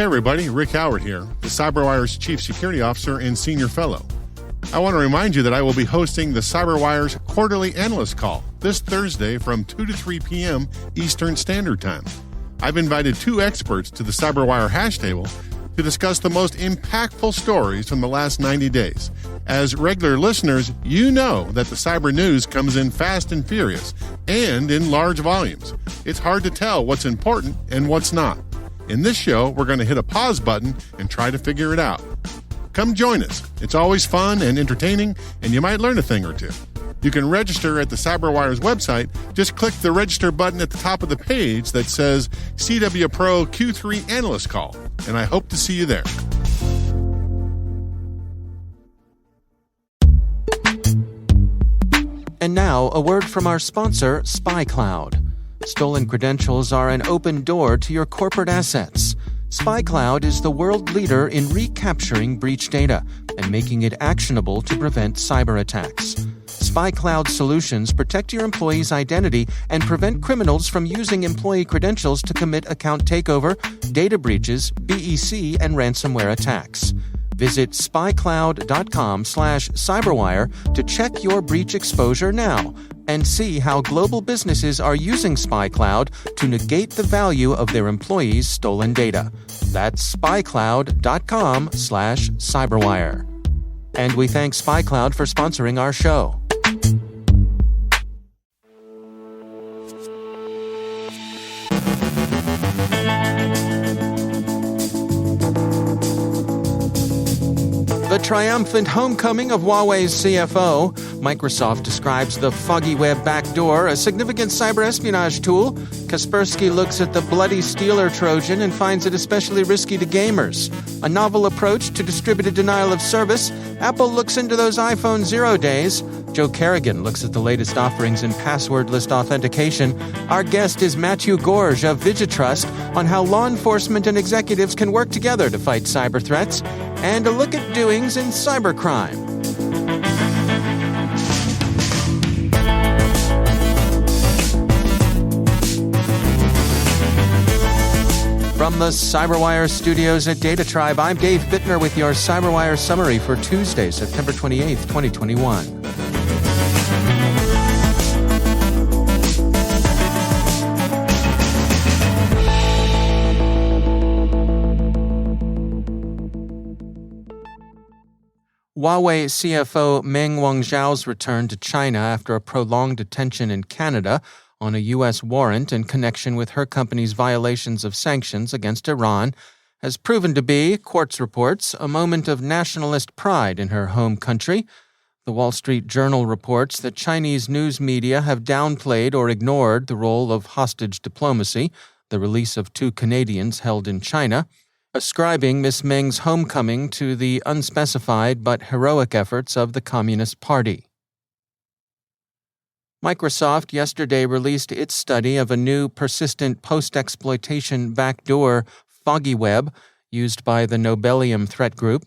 Hey everybody, Rick Howard here, the CyberWire's Chief Security Officer and Senior Fellow. I want to remind you that I will be hosting the CyberWire's Quarterly Analyst Call this Thursday from 2 to 3 p.m. Eastern Standard Time. I've invited two experts to the CyberWire hash table to discuss the most impactful stories from the last 90 days. As regular listeners, you know that the cyber news comes in fast and furious and in large volumes. It's hard to tell what's important and what's not. In this show, we're going to hit a pause button and try to figure it out. Come join us. It's always fun and entertaining, and you might learn a thing or two. You can register at the CyberWire's website. Just click the register button at the top of the page that says CW Pro Q3 Analyst Call, and I hope to see you there. And now, a word from our sponsor, SpyCloud. Stolen credentials are an open door to your corporate assets. SpyCloud is the world leader in recapturing breach data and making it actionable to prevent cyber attacks. SpyCloud solutions protect your employee's identity and prevent criminals from using employee credentials to commit account takeover, data breaches, BEC, and ransomware attacks. Visit spycloud.com/cyberwire to check your breach exposure now and see how global businesses are using SpyCloud to negate the value of their employees' stolen data. That's spycloud.com/cyberwire. And we thank SpyCloud for sponsoring our show. The triumphant homecoming of Huawei's CFO. Microsoft describes the FoggyWeb backdoor, a significant cyber espionage tool. Kaspersky looks at the BloodyStealer Trojan and finds it especially risky to gamers. A novel approach to distributed denial of service. Apple looks into those iPhone 0 days. Joe Carrigan looks at the latest offerings in passwordless authentication. Our guest is Mathieu Gorge of VigiTrust on how law enforcement and executives can work together to fight cyber threats. And a look at doings in cybercrime. From the CyberWire studios at Data Tribe, I'm Dave Bittner with your CyberWire summary for Tuesday, September 28th, 2021. Huawei CFO Meng Wanzhou's return to China after a prolonged detention in Canada on a U.S. warrant in connection with her company's violations of sanctions against Iran has proven to be, Quartz reports, a moment of nationalist pride in her home country. The Wall Street Journal reports that Chinese news media have downplayed or ignored the role of hostage diplomacy, the release of two Canadians held in China, ascribing Miss Meng's homecoming to the unspecified but heroic efforts of the Communist Party. Microsoft yesterday released its study of a new persistent post-exploitation backdoor, FoggyWeb, used by the Nobelium threat group.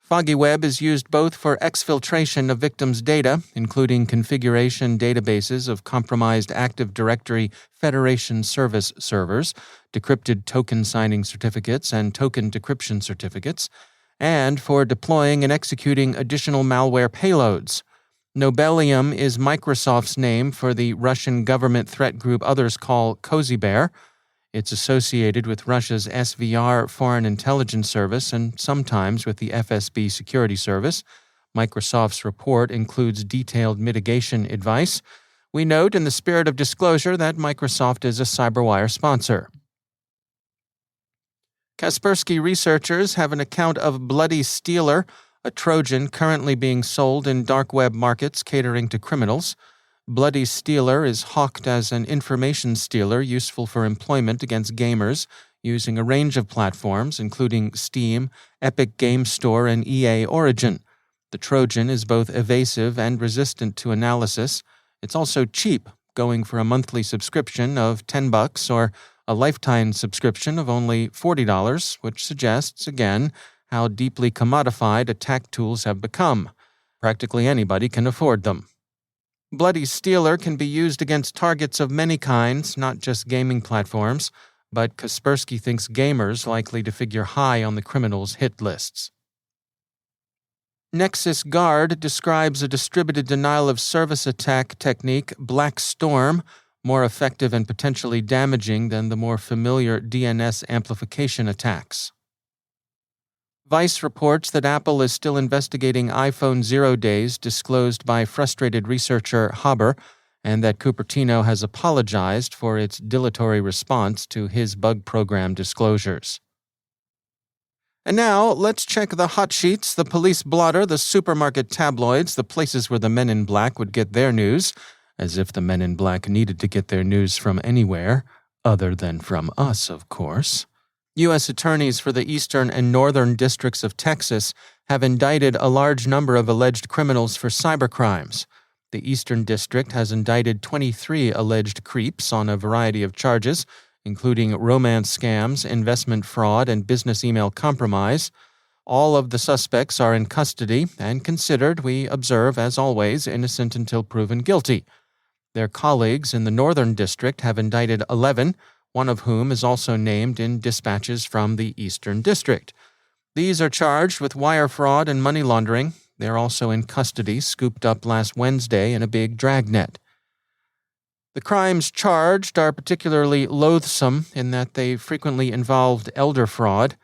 FoggyWeb is used both for exfiltration of victims' data, including configuration databases of compromised Active Directory Federation service servers, decrypted token signing certificates, and token decryption certificates, and for deploying and executing additional malware payloads. Nobelium is Microsoft's name for the Russian government threat group others call Cozy Bear. It's associated with Russia's SVR Foreign Intelligence Service and sometimes with the FSB Security Service. Microsoft's report includes detailed mitigation advice. We note in the spirit of disclosure that Microsoft is a CyberWire sponsor. Kaspersky researchers have an account of BloodyStealer, a Trojan currently being sold in dark web markets catering to criminals. BloodyStealer is hawked as an information stealer useful for employment against gamers using a range of platforms, including Steam, Epic Game Store, and EA Origin. The Trojan is both evasive and resistant to analysis. It's also cheap, going for a monthly subscription of $10 or a lifetime subscription of only $40, which suggests, again, how deeply commodified attack tools have become. Practically anybody can afford them. BloodyStealer can be used against targets of many kinds, not just gaming platforms. but Kaspersky thinks gamers likely to figure high on the criminals' hit lists. Nexus Guard describes a distributed denial-of-service attack technique, Black Storm, more effective and potentially damaging than the more familiar DNS amplification attacks. Vice reports that Apple is still investigating iPhone 0 days disclosed by frustrated researcher Haber, and that Cupertino has apologized for its dilatory response to his bug program disclosures. And now, let's check the hot sheets, the police blotter, the supermarket tabloids, the places where the men in black would get their news, as if the men in black needed to get their news from anywhere, other than from us, of course. U.S. attorneys for the eastern and northern districts of Texas have indicted a large number of alleged criminals for cybercrimes. The Eastern District has indicted 23 alleged creeps on a variety of charges, including romance scams, investment fraud, and business email compromise. All of the suspects are in custody and considered, we observe, as always, innocent until proven guilty. Their colleagues in the Northern District have indicted 11, one of whom is also named in dispatches from the Eastern District. These are charged with wire fraud and money laundering. They are also in custody, scooped up last Wednesday in a big dragnet. The crimes charged are particularly loathsome in that they frequently involved elder fraud.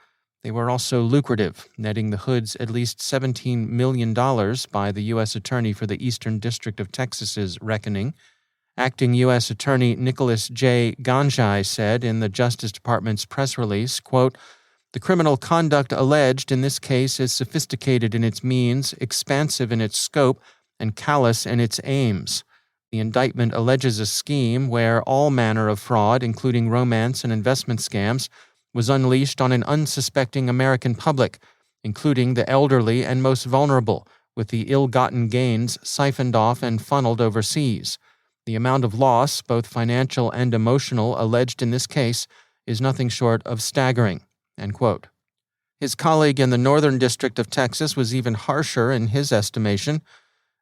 They were also lucrative, netting the hoods at least $17 million by the U.S. Attorney for the Eastern District of Texas's reckoning. Acting U.S. Attorney Nicholas J. Ganjai said in the Justice Department's press release, quote, "The criminal conduct alleged in this case is sophisticated in its means, expansive in its scope, and callous in its aims. The indictment alleges a scheme where all manner of fraud, including romance and investment scams, was unleashed on an unsuspecting American public, including the elderly and most vulnerable, with the ill-gotten gains siphoned off and funneled overseas. The amount of loss, both financial and emotional, alleged in this case is nothing short of staggering." End quote. His colleague in the Northern District of Texas was even harsher in his estimation.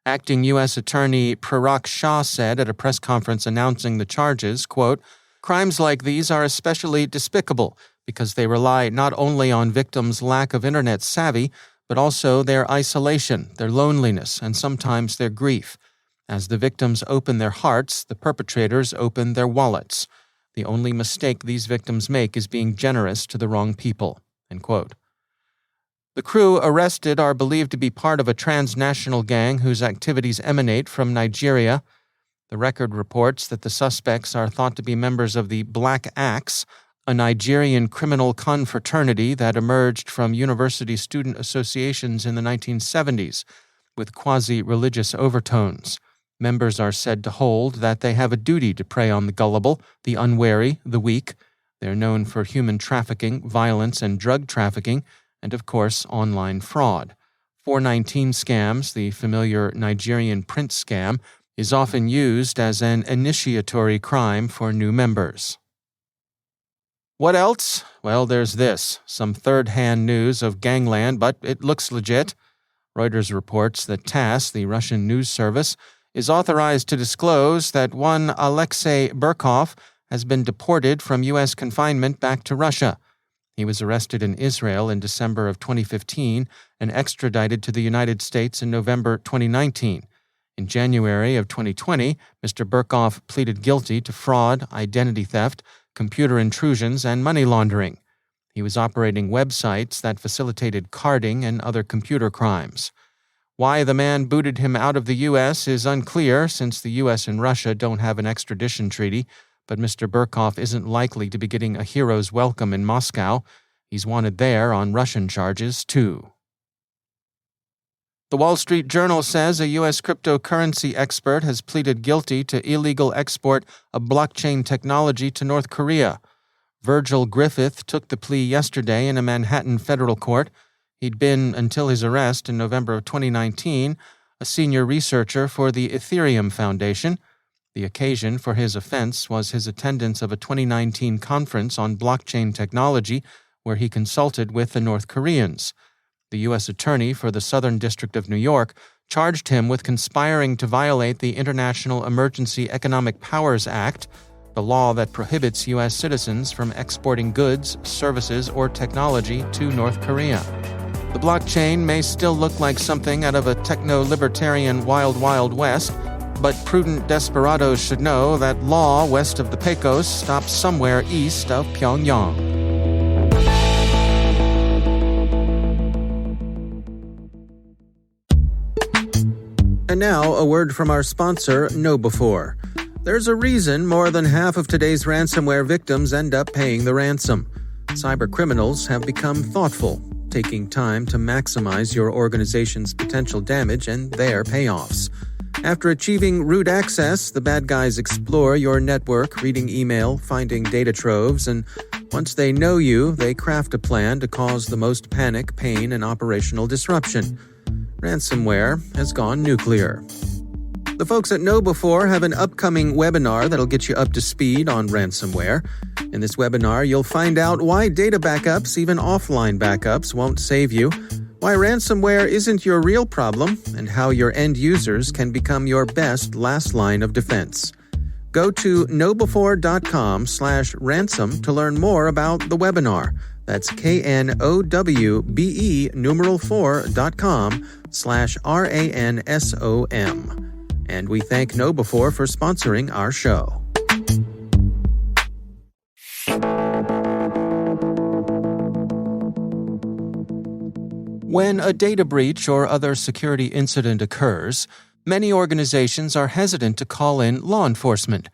Acting U.S. Attorney Prarak Shah said at a press conference announcing the charges, quote, "Crimes like these are especially despicable because they rely not only on victims' lack of internet savvy, but also their isolation, their loneliness, and sometimes their grief. As the victims open their hearts, the perpetrators open their wallets. The only mistake these victims make is being generous to the wrong people." End quote. The crew arrested are believed to be part of a transnational gang whose activities emanate from Nigeria. The record reports that the suspects are thought to be members of the Black Axe, a Nigerian criminal confraternity that emerged from university student associations in the 1970s, with quasi-religious overtones. Members are said to hold that they have a duty to prey on the gullible, the unwary, the weak. They're known for human trafficking, violence, and drug trafficking, and of course, online fraud. 419 scams, the familiar Nigerian print scam, is often used as an initiatory crime for new members. What else? Well, there's this, some third-hand news of gangland, but it looks legit. Reuters reports that TASS, the Russian news service, is authorized to disclose that one Alexei Burkov has been deported from U.S. confinement back to Russia. He was arrested in Israel in December of 2015 and extradited to the United States in November 2019. In January of 2020, Mr. Burkov pleaded guilty to fraud, identity theft, computer intrusions, and money laundering. He was operating websites that facilitated carding and other computer crimes. Why the man booted him out of the U.S. is unclear, since the U.S. and Russia don't have an extradition treaty, but Mr. Burkov isn't likely to be getting a hero's welcome in Moscow. He's wanted there on Russian charges, too. The Wall Street Journal says a U.S. cryptocurrency expert has pleaded guilty to illegal export of blockchain technology to North Korea. Virgil Griffith took the plea yesterday in a Manhattan federal court. He'd been, until his arrest in November of 2019, a senior researcher for the Ethereum Foundation. The occasion for his offense was his attendance of a 2019 conference on blockchain technology where he consulted with the North Koreans. The U.S. Attorney for the Southern District of New York charged him with conspiring to violate the International Emergency Economic Powers Act, the law that prohibits U.S. citizens from exporting goods, services, or technology to North Korea. The blockchain may still look like something out of a techno-libertarian Wild Wild West, but prudent desperados should know that law west of the Pecos stops somewhere east of Pyongyang. And now, a word from our sponsor, KnowBe4. There's a reason more than half of today's ransomware victims end up paying the ransom. Cybercriminals have become thoughtful, taking time to maximize your organization's potential damage and their payoffs. After achieving root access, the bad guys explore your network, reading email, finding data troves, and once they know you, they craft a plan to cause the most panic, pain, and operational disruption. Ransomware has gone nuclear. The folks at KnowBe4 have an upcoming webinar that'll get you up to speed on ransomware. In this webinar, you'll find out why data backups, even offline backups, won't save you, why ransomware isn't your real problem, and how your end users can become your best last line of defense. Go to knowbe4.com/ransom to learn more about the webinar. That's knowbe4.com/ransom. And we thank KnowBe4 for sponsoring our show. When a data breach or other security incident occurs, many organizations are hesitant to call in law enforcement.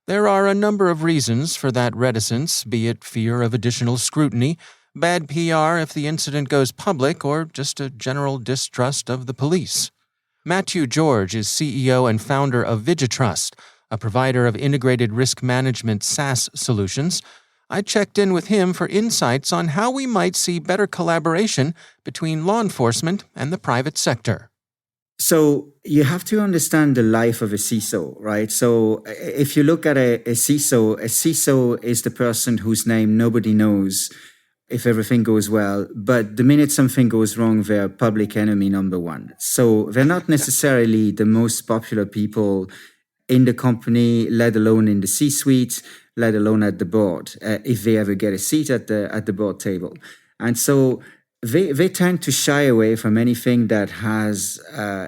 There are a number of reasons for that reticence, be it fear of additional scrutiny, bad PR if the incident goes public, or just a general distrust of the police. Mathieu Gorge is CEO and founder of VigiTrust, a provider of integrated risk management SaaS solutions. I checked in with him for insights on how we might see better collaboration between law enforcement and the private sector. So you have to understand the life of a CISO, right? So if you look at a CISO is the person whose name nobody knows if everything goes well. But the minute something goes wrong, they're public enemy number one. So they're not necessarily the most popular people in the company, let alone in the C-suite, let alone at the board, if they ever get a seat at the board table. And so they tend to shy away from anything that has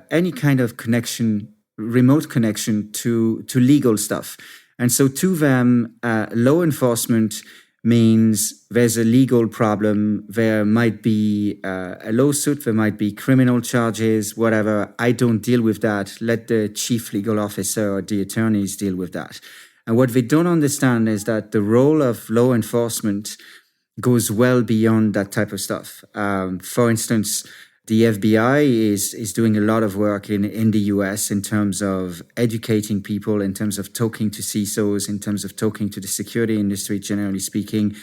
any kind of connection, remote connection to legal stuff. And so to them, law enforcement means there's a legal problem, there might be a lawsuit, there might be criminal charges, whatever. I don't deal with that. Let the chief legal officer or the attorneys deal with that. And what they don't understand is that the role of law enforcement goes well beyond that type of stuff. For instance, the FBI is doing a lot of work in the US in terms of educating people, in terms of talking to CISOs, in terms of talking to the security industry, generally speaking.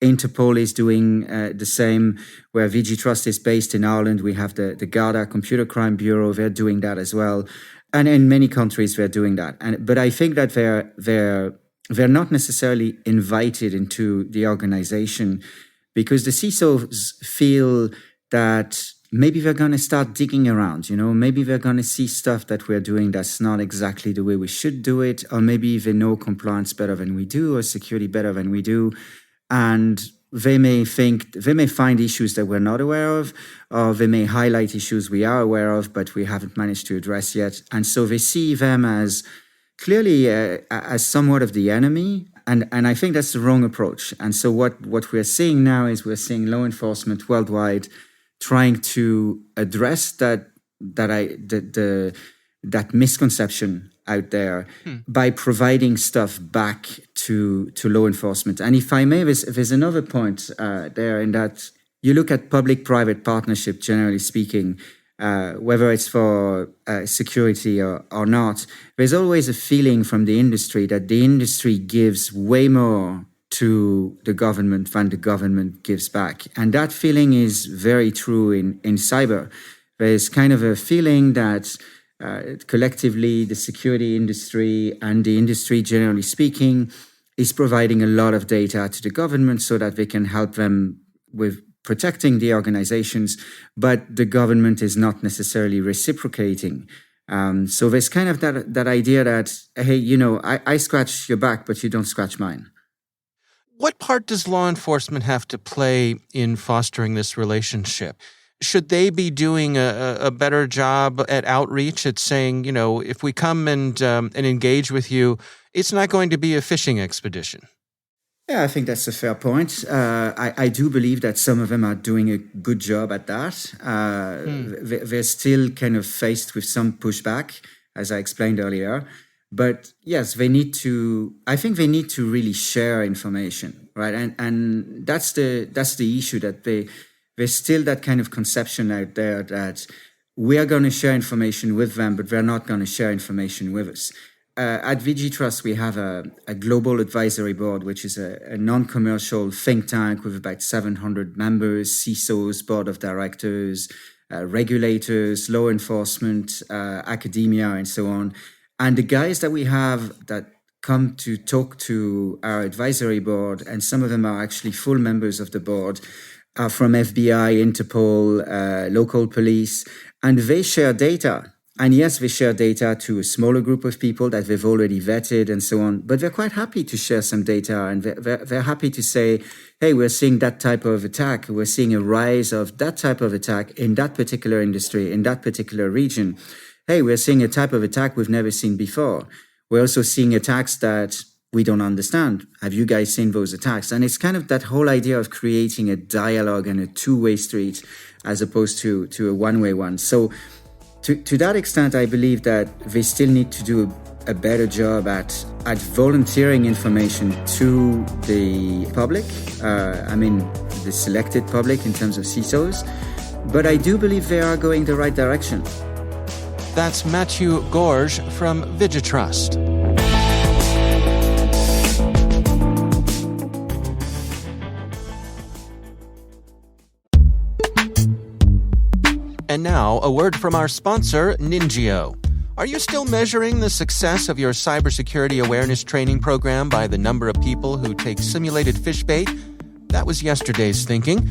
Interpol is doing the same. Where VigiTrust is based in Ireland, we have the Garda Computer Crime Bureau. They're doing that as well. And in many countries, they're doing that. But I think that they're not necessarily invited into the organization because the CISOs feel that maybe they're going to start digging around, maybe they're going to see stuff that we're doing that's not exactly the way we should do it, or maybe they know compliance better than we do or security better than we do. And they may find issues that we're not aware of, or they may highlight issues we are aware of, but we haven't managed to address yet. And so they see them as clearly as somewhat of the enemy. And I think that's the wrong approach. And so what we're seeing now is we're seeing law enforcement worldwide trying to address that misconception out there by providing stuff back to law enforcement. And if I may, there's another point there in that you look at public-private partnership, generally speaking, whether it's for security or not, there's always a feeling from the industry that the industry gives way more to the government than the government gives back. And that feeling is very true in cyber. There's kind of a feeling that collectively the security industry and the industry, generally speaking, is providing a lot of data to the government so that they can help them with protecting the organizations, but the government is not necessarily reciprocating So there's kind of that idea that, hey, I scratch your back, but you don't scratch mine. What part does law enforcement have to play in fostering this relationship? Should they be doing a better job at outreach, at saying, if we come and engage with you, it's not going to be a fishing expedition? Yeah, I think that's a fair point. I do believe that some of them are doing a good job at that. They're still kind of faced with some pushback, as I explained earlier. But yes, I think they need to really share information, right? And that's the issue, that there's still that kind of conception out there that we are going to share information with them, but they're not going to share information with us. At VigiTrust, we have a global advisory board, which is a non-commercial think tank with about 700 members, CISOs, board of directors, regulators, law enforcement, academia, and so on. And the guys that we have that come to talk to our advisory board, and some of them are actually full members of the board, are from FBI, Interpol, local police, and they share data. And yes, they share data to a smaller group of people that they've already vetted and so on, but they're quite happy to share some data, and they're happy to say, hey, we're seeing that type of attack. We're seeing a rise of that type of attack in that particular industry, in that particular region. Hey, we're seeing a type of attack we've never seen before. We're also seeing attacks that we don't understand. Have you guys seen those attacks? And it's kind of that whole idea of creating a dialogue and a two-way street as opposed to a one-way one. So to that extent, I believe that they still need to do a better job at volunteering information to the public. The selected public in terms of CISOs. But I do believe they are going the right direction. That's Mathieu Gorge from VigiTrust. And now, a word from our sponsor, Ningio. Are you still measuring the success of your cybersecurity awareness training program by the number of people who take simulated fish bait? That was yesterday's thinking.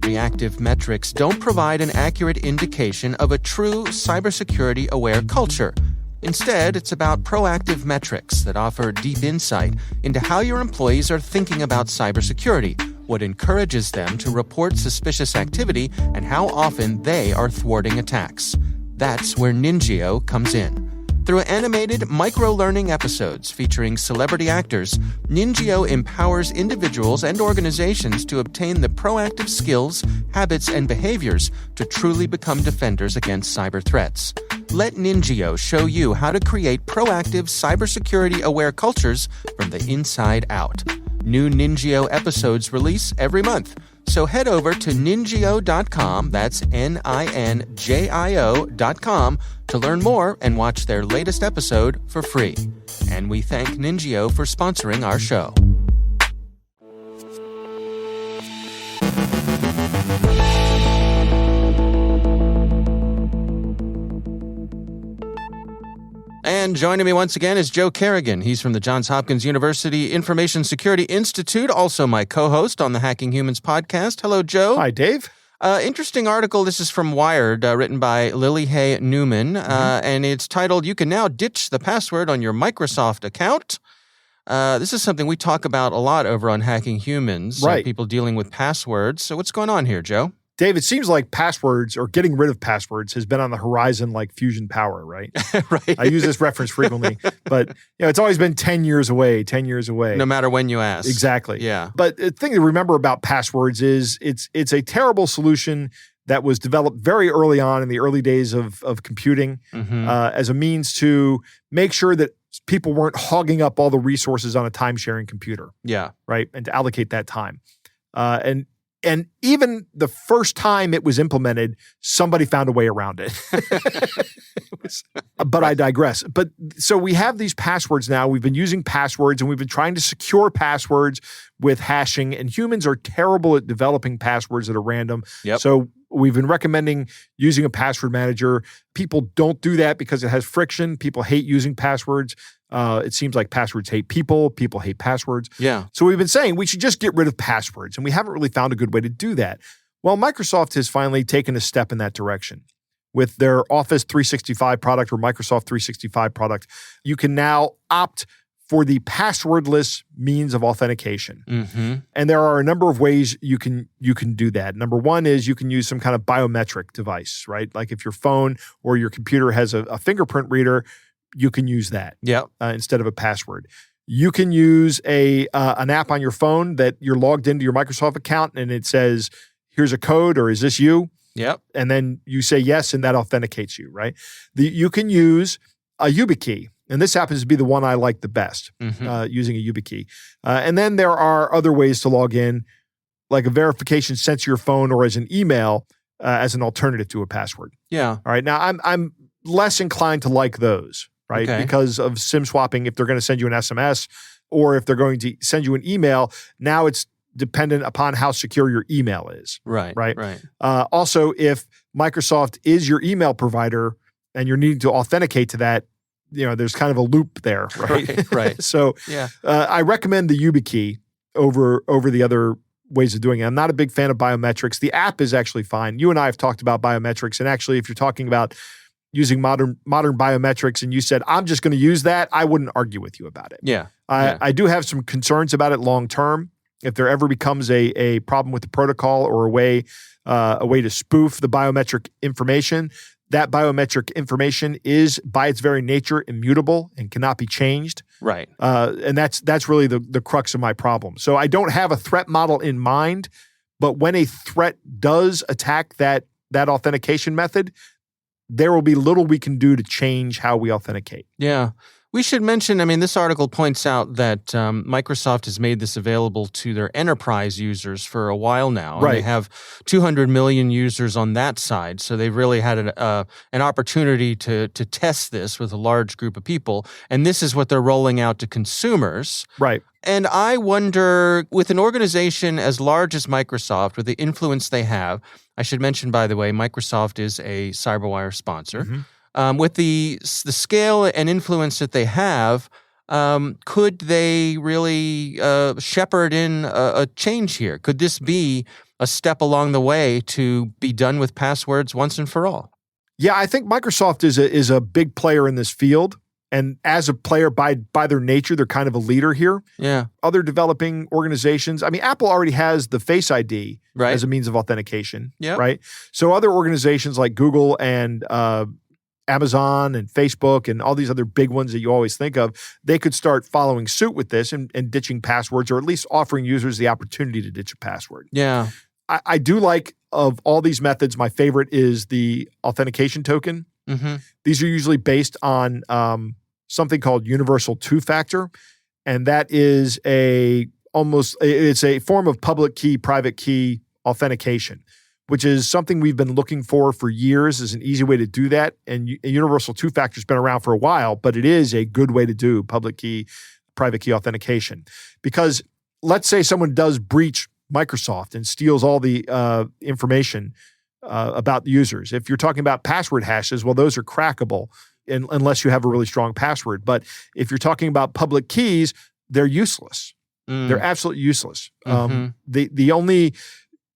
Reactive metrics don't provide an accurate indication of a true cybersecurity-aware culture. Instead, it's about proactive metrics that offer deep insight into how your employees are thinking about cybersecurity, what encourages them to report suspicious activity, and how often they are thwarting attacks. That's where Ningio comes in. Through animated micro-learning episodes featuring celebrity actors, Ningio empowers individuals and organizations to obtain the proactive skills, habits, and behaviors to truly become defenders against cyber threats. Let Ningio show you how to create proactive cybersecurity-aware cultures from the inside out. New Ningio episodes release every month. So head over to Ningio.com, that's Ninjio.com, to learn more and watch their latest episode for free. And we thank Ningio for sponsoring our show. And joining me once again is Joe Carrigan. He's from the Johns Hopkins University Information Security Institute, also my co-host on the Hacking Humans podcast. Hello, Joe. Hi, Dave. Interesting article. This is from Wired, written by Lily Hay Newman, and it's titled, "You Can Now Ditch the Password on Your Microsoft Account." This is something we talk about a lot over on Hacking Humans, right? People dealing with passwords. So what's going on here, Joe? Dave, it seems like passwords or getting rid of passwords has been on the horizon like fusion power, right? Right. I use this reference frequently, but it's always been 10 years away. No matter when you ask. Exactly. Yeah. But the thing to remember about passwords is it's a terrible solution that was developed very early on in the early days of computing as a means to make sure that people weren't hogging up all the resources on a time-sharing computer. Yeah. Right? And to allocate that time. And even the first time it was implemented, somebody found a way around it. But I digress. But so we have these passwords now. We've been using passwords and we've been trying to secure passwords with hashing. And humans are terrible at developing passwords that are random. Yep. So we've been recommending using a password manager. People don't do that because it has friction. People hate using passwords. It seems like passwords hate people. People hate passwords. Yeah. So we've been saying we should just get rid of passwords, and we haven't really found a good way to do that. Well, Microsoft has finally taken a step in that direction. with their Office 365 product or Microsoft 365 product, you can now opt for the passwordless means of authentication. Mm-hmm. And there are a number of ways you can do that. Number one is you can use some kind of biometric device, right? Like if your phone or your computer has a fingerprint reader, you can use that instead of a password. You can use an app on your phone that you're logged into your Microsoft account and it says, here's a code, or is this you? Yep. And then you say yes, and that authenticates you, right? You can use a YubiKey, and this happens to be the one I like the best, using a YubiKey. And then there are other ways to log in, like a verification sent to your phone or as an email as an alternative to a password. Yeah. All right. Now, I'm less inclined to like those, right? Okay. Because of SIM swapping, if they're going to send you an SMS or if they're going to send you an email, now it's dependent upon how secure your email is. Right. Also, if Microsoft is your email provider and you're needing to authenticate to that, there's kind of a loop there, right? Right. So I recommend the YubiKey over the other ways of doing it. I'm not a big fan of biometrics. The app is actually fine. You and I have talked about biometrics, and actually, if you're talking about using modern biometrics and you said, I'm just going to use that, I wouldn't argue with you about it. Yeah. I do have some concerns about it long term. If there ever becomes a problem with the protocol or a way to spoof the biometric information, that biometric information is by its very nature immutable and cannot be changed. Right. And that's really the crux of my problem. So I don't have a threat model in mind, but when a threat does attack that authentication method, there will be little we can do to change how we authenticate. Yeah. We should mention, this article points out that Microsoft has made this available to their enterprise users for a while now. Right. And they have 200 million users on that side. So they've really had an opportunity to test this with a large group of people. And this is what they're rolling out to consumers. Right. And I wonder, with an organization as large as Microsoft, with the influence they have, I should mention, by the way, Microsoft is a CyberWire sponsor. Mm-hmm. With the scale and influence that they have, could they really shepherd in a change here? Could this be a step along the way to be done with passwords once and for all? Yeah, I think Microsoft is a big player in this field. And as a player by their nature, they're kind of a leader here. Yeah. Other developing organizations, Apple already has the Face ID as a means of authentication, right? So other organizations like Google and Amazon and Facebook and all these other big ones that you always think of, they could start following suit with this and ditching passwords, or at least offering users the opportunity to ditch a password. Yeah. I do like, of all these methods, my favorite is the authentication token. Mm-hmm. These are usually based on something called universal two-factor, and that is it's a form of public key, private key authentication, which is something we've been looking for years as an easy way to do that. And universal two-factor has been around for a while, but it is a good way to do public key, private key authentication. Because let's say someone does breach Microsoft and steals all the information about the users. If you're talking about password hashes, well, those are crackable unless you have a really strong password. But if you're talking about public keys, they're useless. They're absolutely useless. Mm-hmm. The only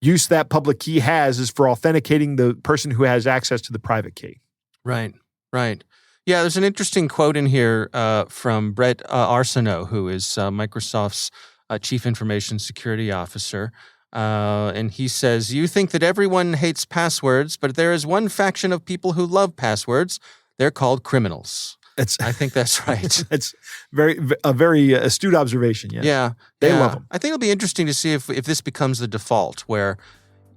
use that public key has is for authenticating the person who has access to the private key. Right. Yeah, there's an interesting quote in here from Brett Arsenault, who is Microsoft's Chief Information Security Officer. And he says, "You think that everyone hates passwords, but there is one faction of people who love passwords. They're called criminals." I think that's right. It's a very astute observation. Yes. Yeah. They love them. I think it'll be interesting to see if this becomes the default, where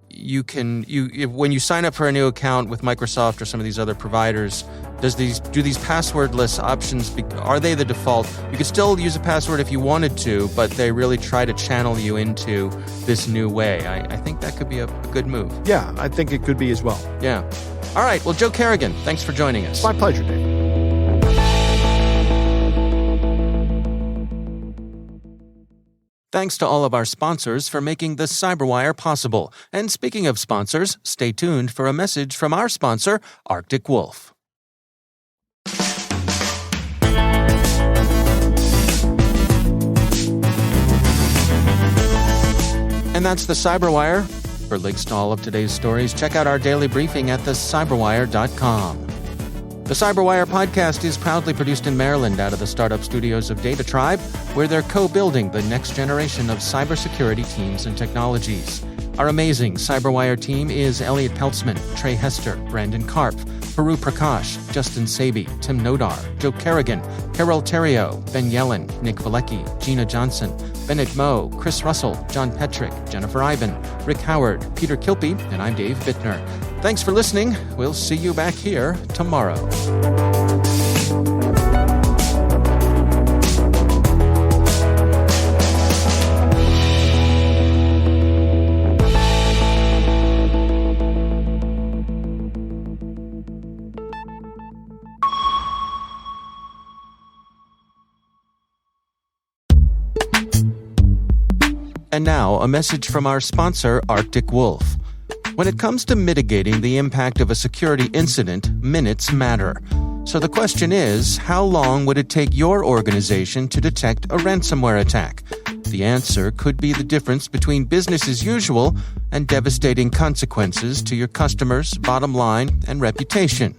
when you sign up for a new account with Microsoft or some of these other providers, do these passwordless options, are they the default? You could still use a password if you wanted to, but they really try to channel you into this new way. I think that could be a good move. Yeah, I think it could be as well. Yeah. All right. Well, Joe Carrigan, thanks for joining us. My pleasure, Dave. Thanks to all of our sponsors for making the CyberWire possible. And speaking of sponsors, stay tuned for a message from our sponsor, Arctic Wolf. And that's the CyberWire. For links to all of today's stories, check out our daily briefing at thecyberwire.com. The CyberWire podcast is proudly produced in Maryland out of the startup studios of Data Tribe, where they're co-building the next generation of cybersecurity teams and technologies. Our amazing CyberWire team is Elliot Peltzman, Trey Hester, Brandon Karpf, Peru Prakash, Justin Sabi, Tim Nodar, Joe Carrigan, Carol Terrio, Ben Yellen, Nick Valecki, Gina Johnson, Bennett Moe, Chris Russell, John Petrick, Jennifer Ivan, Rick Howard, Peter Kilpie, and I'm Dave Bittner. Thanks for listening. We'll see you back here tomorrow. And now, a message from our sponsor, Arctic Wolf. When it comes to mitigating the impact of a security incident, minutes matter. So the question is, how long would it take your organization to detect a ransomware attack? The answer could be the difference between business as usual and devastating consequences to your customers' bottom line and reputation.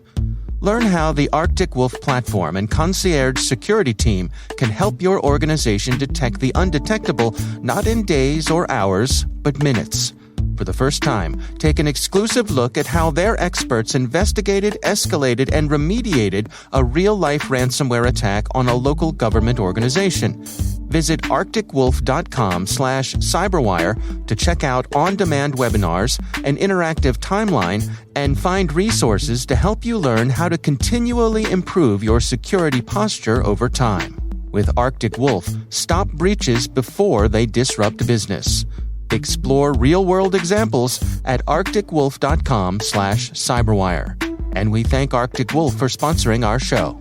Learn how the Arctic Wolf platform and concierge security team can help your organization detect the undetectable, not in days or hours, but minutes. For the first time, take an exclusive look at how their experts investigated, escalated, and remediated a real-life ransomware attack on a local government organization. Visit arcticwolf.com/cyberwire to check out on-demand webinars, an interactive timeline, and find resources to help you learn how to continually improve your security posture over time. With Arctic Wolf, stop breaches before they disrupt business. Explore real-world examples at arcticwolf.com/cyberwire. And we thank Arctic Wolf for sponsoring our show.